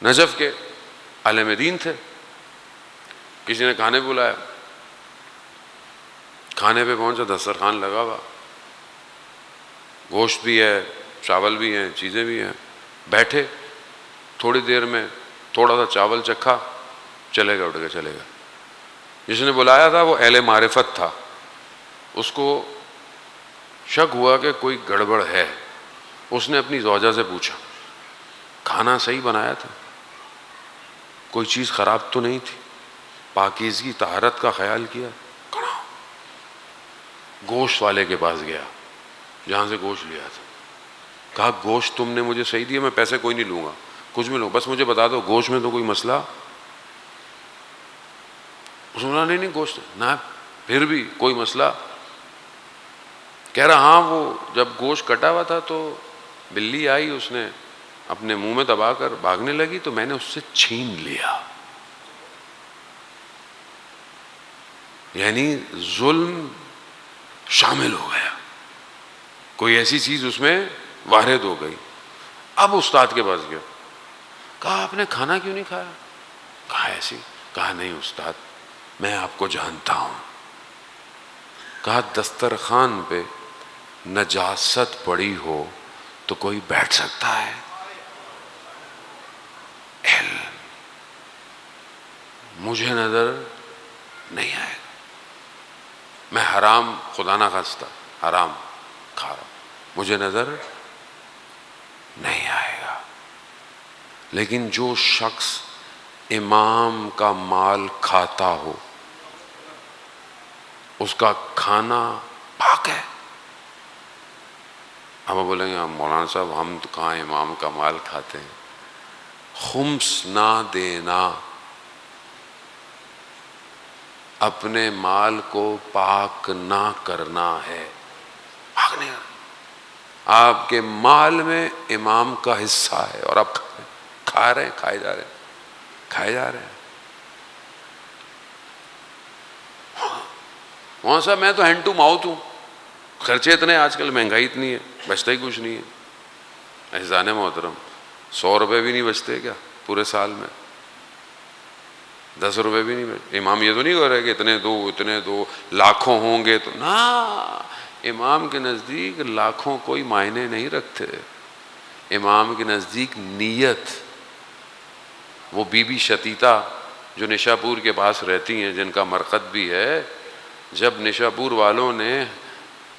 Najaf کے عالم دین تھے، کسی نے کھانے بلایا، کھانے پہ پہنچا، دسترخوان لگا ہوا، گوشت بھی ہے، چاول بھی ہیں، چیزیں بھی ہیں، بیٹھے، تھوڑی دیر میں تھوڑا سا چاول چکھا، چلے گا، اٹھ کے چلے گا۔ جس نے بلایا تھا وہ اہل معرفت تھا، اس کو شک ہوا کہ کوئی گڑبڑ ہے، اس نے اپنی زوجہ سے پوچھا کھانا صحیح بنایا تھا، کوئی چیز خراب تو نہیں تھی، پاکیزگی طہارت کا خیال کیا؟ گوشت والے کے پاس گیا جہاں سے گوشت لیا تھا، کہا گوشت تم نے مجھے صحیح دیا، میں پیسے کوئی نہیں لوں گا، کچھ بھی لوں، بس مجھے بتا دو گوشت میں تو کوئی مسئلہ؟ اس نے بولا نہیں گوشت نہ، پھر بھی کوئی مسئلہ؟ کہہ رہا ہاں، وہ جب گوشت کٹا ہوا تھا تو بلی آئی، اس نے اپنے منہ میں دبا کر بھاگنے لگی تو میں نے اس سے چھین لیا۔ یعنی ظلم شامل ہو گیا، کوئی ایسی چیز اس میں وارد ہو گئی۔ اب استاد کے پاس گیا، کہا آپ نے کھانا کیوں نہیں کھایا؟ کہا ایسی، کہا نہیں استاد میں آپ کو جانتا ہوں۔ کہا دسترخوان پہ نجاست پڑی ہو تو کوئی بیٹھ سکتا ہے؟ علم مجھے نظر نہیں آئے گا، میں حرام خدا نہ خواستہ حرام کھا رہا ہوں، مجھے نظر نہیں آئے گا۔ لیکن جو شخص امام کا مال کھاتا ہو اس کا کھانا پاک ہے۔ اب وہ بولیں گے مولانا صاحب ہم تو کہاں امام کا مال کھاتے ہیں؟ خمس نہ دینا اپنے مال کو پاک نہ کرنا ہے، پاک نہیں کرنا۔ آپ کے مال میں امام کا حصہ ہے اور آپ کھا رہے ہیں، کھائے جا رہے ہیں، کھائے جا رہے ہیں۔ وہاں صاحب میں تو ہینڈ ٹو ماؤتھ ہوں، خرچے اتنے، آج کل مہنگائی اتنی ہے، بچتا ہی کچھ نہیں ہے۔ احسان محترم 100 روپے بھی نہیں بچتے کیا پورے سال میں؟ 10 روپے بھی نہیں بچتے۔ امام یہ تو نہیں کہہ رہے کہ اتنے دو لاکھوں ہوں گے تو نا، امام کے نزدیک لاکھوں کوئی معنی نہیں رکھتے۔ امام کے نزدیک نیت، وہ بی بی شتیتا جو نشاپور کے پاس رہتی ہیں جن کا مرقد بھی ہے، جب نشاپور والوں نے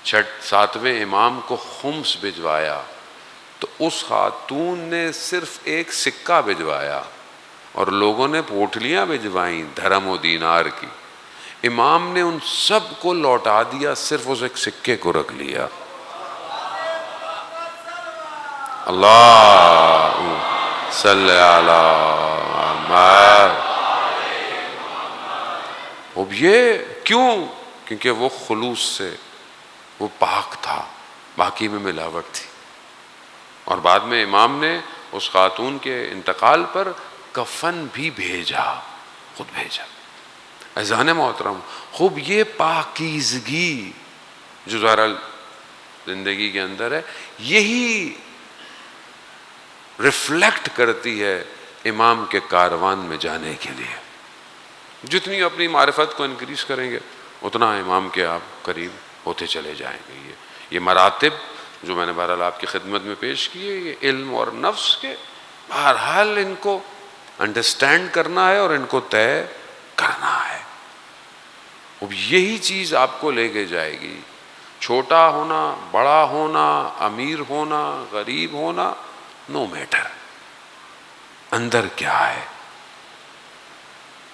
7ویں امام کو خمس بھجوایا تو اس خاتون نے صرف ایک سکہ بھجوایا اور لوگوں نے پوٹلیاں بھجوائیں دھرم و دینار کی۔ امام نے ان سب کو لوٹا دیا، صرف اس ایک سکے کو رکھ لیا۔ اللہ صلی علی محمد۔ اب یہ کیوں؟ کیونکہ وہ خلوص سے، وہ پاک تھا، باقی میں ملاوٹ تھی۔ اور بعد میں امام نے اس خاتون کے انتقال پر کفن بھی بھیجا، خود بھیجا۔ اذان محترم خوب یہ پاکیزگی جو ظاہر زندگی کے اندر ہے، یہی ریفلیکٹ کرتی ہے امام کے کاروان میں جانے کے لیے۔ جتنی اپنی معرفت کو انکریز کریں گے اتنا امام کے آپ قریب ہوتے چلے جائیں گے۔ یہ مراتب جو میں نے بہرحال آپ کی خدمت میں پیش کیے، یہ علم اور نفس کے، بہرحال ان کو انڈرسٹینڈ کرنا ہے اور ان کو طے کرنا ہے۔ اب یہی چیز آپ کو لے کے جائے گی۔ چھوٹا ہونا، بڑا ہونا، امیر ہونا، غریب ہونا، نو میٹر، اندر کیا ہے۔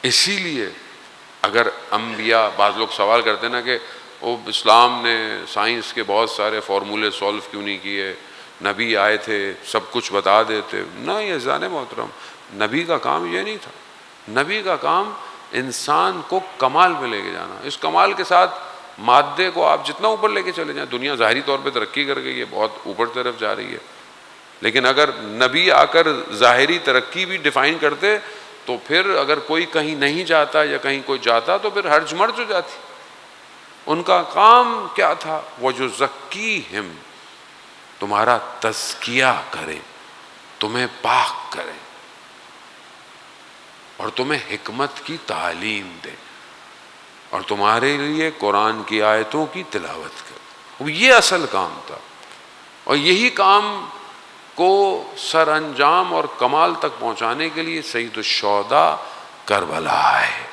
اسی لیے اگر انبیاء، بعض لوگ سوال کرتے ہیں نا کہ وہ اسلام نے سائنس کے بہت سارے فارمولے سولو کیوں نہیں کیے، نبی آئے تھے سب کچھ بتا دیتے۔ نہ، یہ ذہن محترم، نبی کا کام یہ نہیں تھا۔ نبی کا کام انسان کو کمال پہ لے کے جانا۔ اس کمال کے ساتھ مادے کو آپ جتنا اوپر لے کے چلے جائیں، دنیا ظاہری طور پہ ترقی کر گئی ہے، بہت اوپر طرف جا رہی ہے، لیکن اگر نبی آ کر ظاہری ترقی بھی ڈیفائن کرتے تو پھر اگر کوئی کہیں نہیں جاتا یا کہیں کوئی جاتا تو پھر ہرج مرج ہو جاتی۔ ان کا کام کیا تھا؟ وَيُزَكِّيهِمْ، تمہارا تزکیہ کرے، تمہیں پاک کرے۔ اور تمہیں حکمت کی تعلیم دے اور تمہارے لیے قرآن کی آیتوں کی تلاوت کرے. یہ اصل کام تھا اور یہی کام کو سر انجام اور کمال تک پہنچانے کے لیے سید الشہداء کربلا ہے.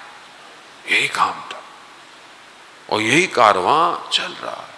یہی کام تھا اور یہی کارواں چل رہا ہے.